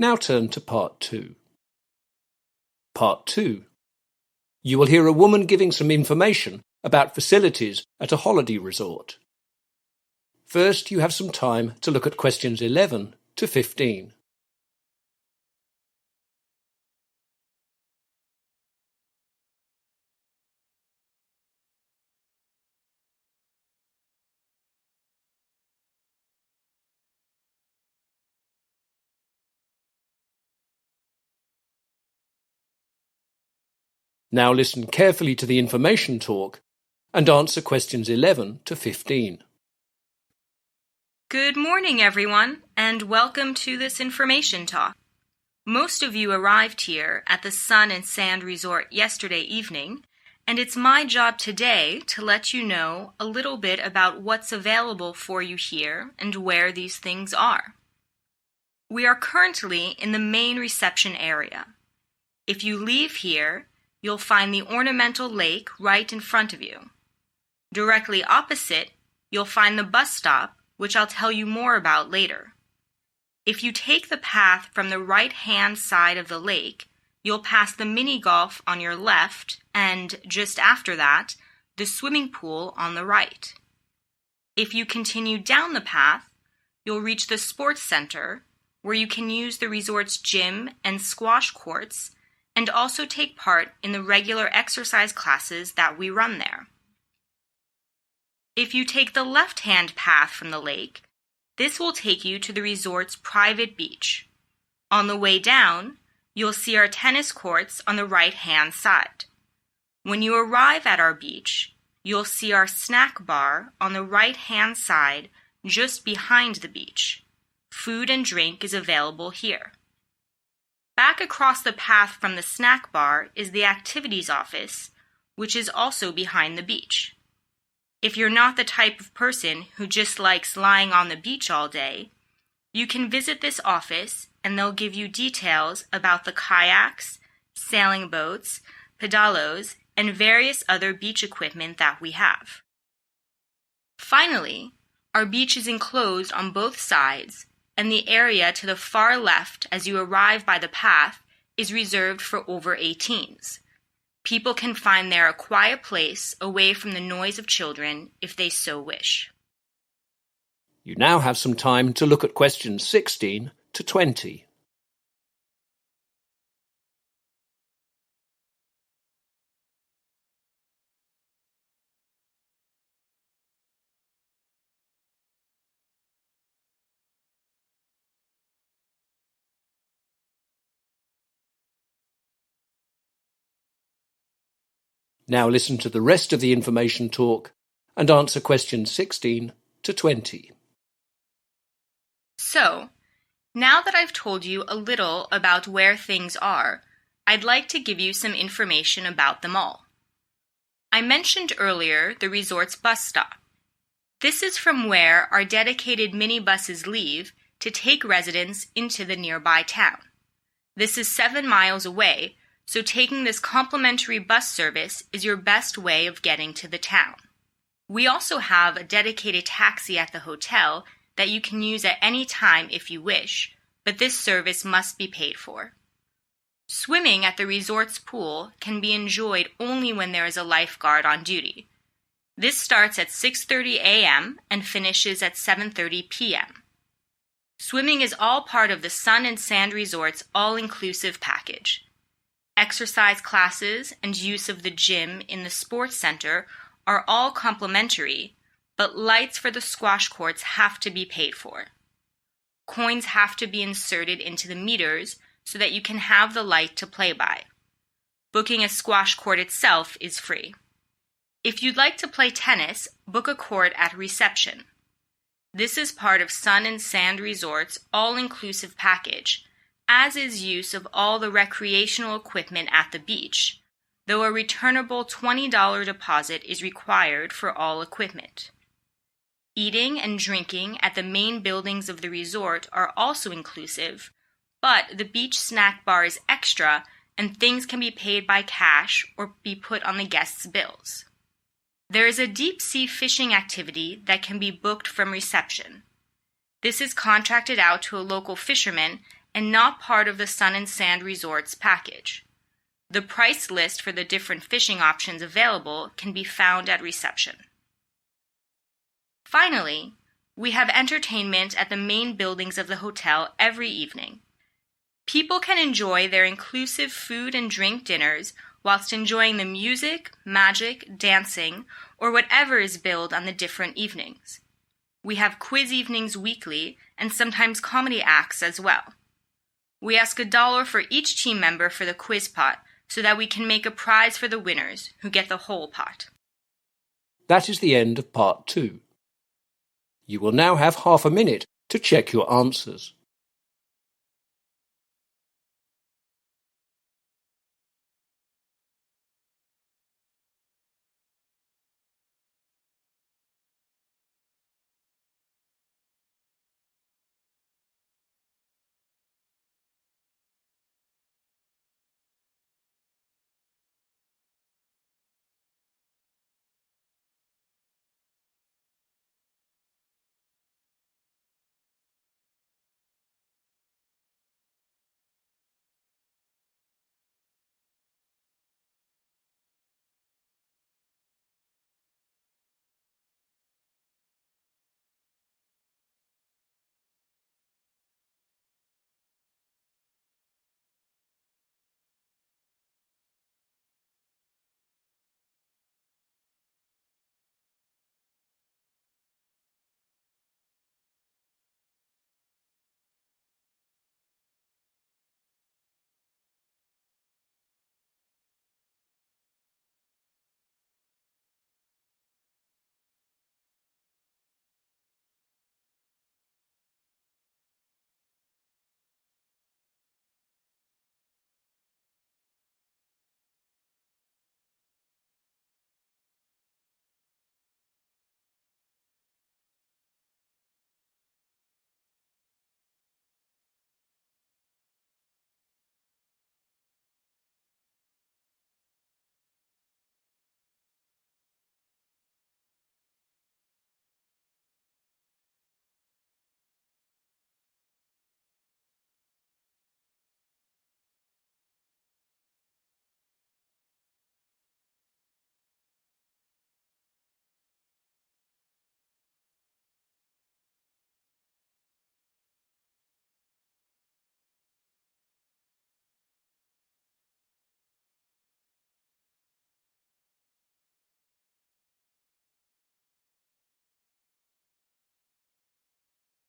Now turn to Part 2. Part 2. You will hear a woman giving some information about facilities at a holiday resort. First, you have some time to look at questions 11 to 15. Now listen carefully to the information talk and answer questions 11 to 15. Good morning, everyone, and welcome to this information talk. Most of you arrived here at the Sun and Sand Resort yesterday evening, and it's my job today to let you know a little bit about what's available for you here and where these things are. We are currently in the main reception area. If you leave here, you'll find the ornamental lake right in front of you. Directly opposite, you'll find the bus stop, which I'll tell you more about later. If you take the path from the right-hand side of the lake, you'll pass the mini-golf on your left and, just after that, the swimming pool on the right. If you continue down the path, you'll reach the sports center, where you can use the resort's gym and squash courts, and also take part in the regular exercise classes that we run there. If you take the left-hand path from the lake, this will take you to the resort's private beach. On the way down, you'll see our tennis courts on the right-hand side. When you arrive at our beach, you'll see our snack bar on the right-hand side just behind the beach. Food and drink is available here. Back across the path from the snack bar is the activities office, which is also behind the beach. If you're not the type of person who just likes lying on the beach all day, you can visit this office and they'll give you details about the kayaks, sailing boats, pedalos, and various other beach equipment that we have. Finally, our beach is enclosed on both sides, and the area to the far left as you arrive by the path is reserved for over 18s. People can find there a quiet place away from the noise of children if they so wish. You now have some time to look at questions 16 to 20. Now listen to the rest of the information talk and answer questions 16 to 20. So, now that I've told you a little about where things are, I'd like to give you some information about them all. I mentioned earlier the resort's bus stop. This is from where our dedicated minibuses leave to take residents into the nearby town. This is 7 miles away, so taking this complimentary bus service is your best way of getting to the town. We also have a dedicated taxi at the hotel that you can use at any time if you wish, but this service must be paid for. Swimming at the resort's pool can be enjoyed only when there is a lifeguard on duty. This starts at 6:30 a.m. and finishes at 7:30 p.m. Swimming is all part of the Sun and Sand Resort's all-inclusive package. Exercise classes and use of the gym in the sports center are all complimentary, but lights for the squash courts have to be paid for. Coins have to be inserted into the meters so that you can have the light to play by. Booking a squash court itself is free. If you'd like to play tennis, book a court at reception. This is part of Sun and Sand Resort's all-inclusive package, as is use of all the recreational equipment at the beach, though a returnable $20 deposit is required for all equipment. Eating and drinking at the main buildings of the resort are also inclusive, but the beach snack bar is extra and things can be paid by cash or be put on the guests' bills. There is a deep-sea fishing activity that can be booked from reception. This is contracted out to a local fisherman and not part of the Sun and Sand Resorts package. The price list for the different fishing options available can be found at reception. Finally, we have entertainment at the main buildings of the hotel every evening. People can enjoy their inclusive food and drink dinners whilst enjoying the music, magic, dancing, or whatever is billed on the different evenings. We have quiz evenings weekly and sometimes comedy acts as well. We ask $1 for each team member for the quiz pot so that we can make a prize for the winners who get the whole pot. That is the end of part 2. You will now have half a minute to check your answers.